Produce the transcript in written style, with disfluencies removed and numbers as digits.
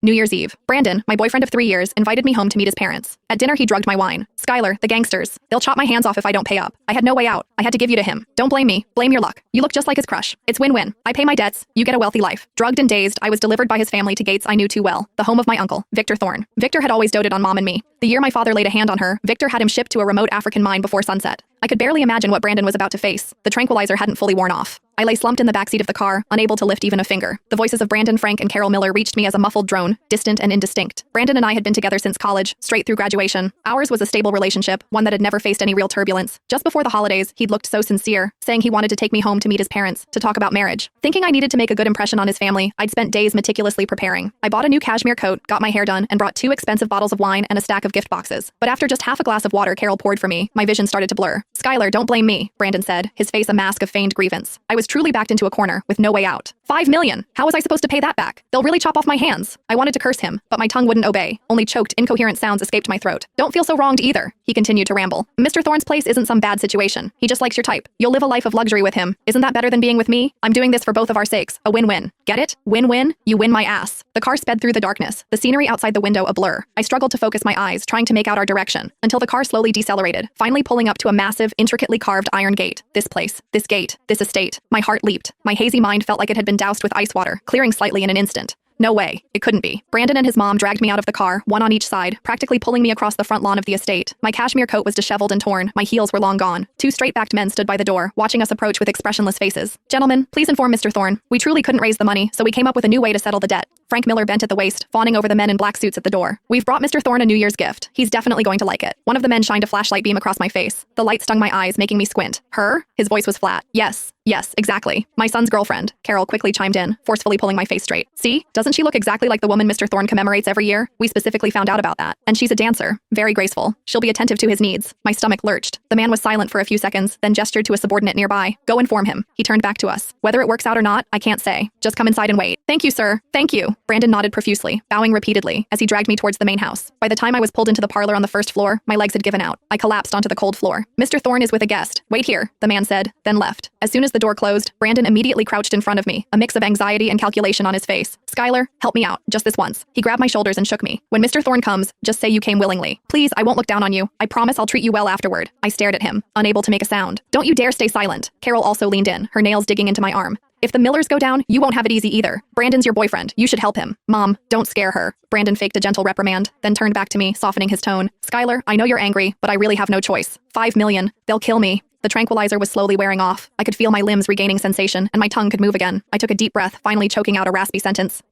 New Year's Eve. Brandon, my boyfriend of 3 years, invited me home to meet his parents. At dinner, he drugged my wine. Skylar, the gangsters. They'll chop my hands off if I don't pay up. I had no way out. I had to give you to him. Don't blame me. Blame your luck. You look just like his crush. It's win-win. I pay my debts. You get a wealthy life. Drugged and dazed, I was delivered by his family to gates I knew too well. The home of my uncle, Victor Thorne. Victor had always doted on Mom and me. The year my father laid a hand on her, Victor had him shipped to a remote African mine before sunset. I could barely imagine what Brandon was about to face. The tranquilizer hadn't fully worn off. I lay slumped in the backseat of the car, unable to lift even a finger. The voices of Brandon, Frank, and Carol Miller reached me as a muffled drone, distant and indistinct. Brandon and I had been together since college, straight through graduation. Ours was a stable relationship, one that had never faced any real turbulence. Just before the holidays, he'd looked so sincere, saying he wanted to take me home to meet his parents, to talk about marriage. Thinking I needed to make a good impression on his family, I'd spent days meticulously preparing. I bought a new cashmere coat, got my hair done, and brought 2 expensive bottles of wine and a stack of gift boxes. But after just half a glass of water Carol poured for me, my vision started to blur. Skylar, don't blame me, Brandon said, his face a mask of feigned grievance. I was truly backed into a corner, with no way out. $5 million! How was I supposed to pay that back? They'll really chop off my hands. I wanted to curse him, but my tongue wouldn't obey. Only choked, incoherent sounds escaped my throat. Don't feel so wronged either, he continued to ramble. Mr. Thorne's place isn't some bad situation. He just likes your type. You'll live a life of luxury with him. Isn't that better than being with me? I'm doing this for both of our sakes. A win-win. Get it? Win-win? You win my ass. The car sped through the darkness, the scenery outside the window a blur. I struggled to focus my eyes, trying to make out our direction, until the car slowly decelerated, finally pulling up to a massive, intricately carved iron gate. This place, this gate, this estate. My heart leaped. My hazy mind felt like it had been doused with ice water, clearing slightly in an instant. No way. It couldn't be. Brandon and his mom dragged me out of the car, one on each side, practically pulling me across the front lawn of the estate. My cashmere coat was disheveled and torn. My heels were long gone. 2 straight-backed men stood by the door, watching us approach with expressionless faces. Gentlemen, please inform Mr. Thorne. We truly couldn't raise the money, so we came up with a new way to settle the debt. Frank Miller bent at the waist, fawning over the men in black suits at the door. We've brought Mr. Thorne a New Year's gift. He's definitely going to like it. One of the men shined a flashlight beam across my face. The light stung my eyes, making me squint. Her? His voice was flat. Yes, exactly. My son's girlfriend. Carol quickly chimed in, forcefully pulling my face straight. See? Doesn't she look exactly like the woman Mr. Thorne commemorates every year? We specifically found out about that. And she's a dancer. Very graceful. She'll be attentive to his needs. My stomach lurched. The man was silent for a few seconds, then gestured to a subordinate nearby. Go inform him. He turned back to us. Whether it works out or not, I can't say. Just come inside and wait. Thank you, sir. Thank you. Brandon nodded profusely, bowing repeatedly, as he dragged me towards the main house. By the time I was pulled into the parlor on the first floor, my legs had given out. I collapsed onto the cold floor. Mr. Thorne is with a guest. Wait here, the man said, then left. As soon as the door closed, Brandon immediately crouched in front of me, a mix of anxiety and calculation on his face. Skylar, help me out, just this once. He grabbed my shoulders and shook me. When Mr. Thorne comes, just say you came willingly. Please, I won't look down on you. I promise I'll treat you well afterward. I stared at him, unable to make a sound. Don't you dare stay silent. Carol also leaned in, her nails digging into my arm. If the Millers go down, you won't have it easy either. Brandon's your boyfriend. You should help him. Mom, don't scare her. Brandon faked a gentle reprimand, then turned back to me, softening his tone. Skylar, I know you're angry, but I really have no choice. $5 million. They'll kill me. The tranquilizer was slowly wearing off. I could feel my limbs regaining sensation, and my tongue could move again. I took a deep breath, finally choking out a raspy sentence.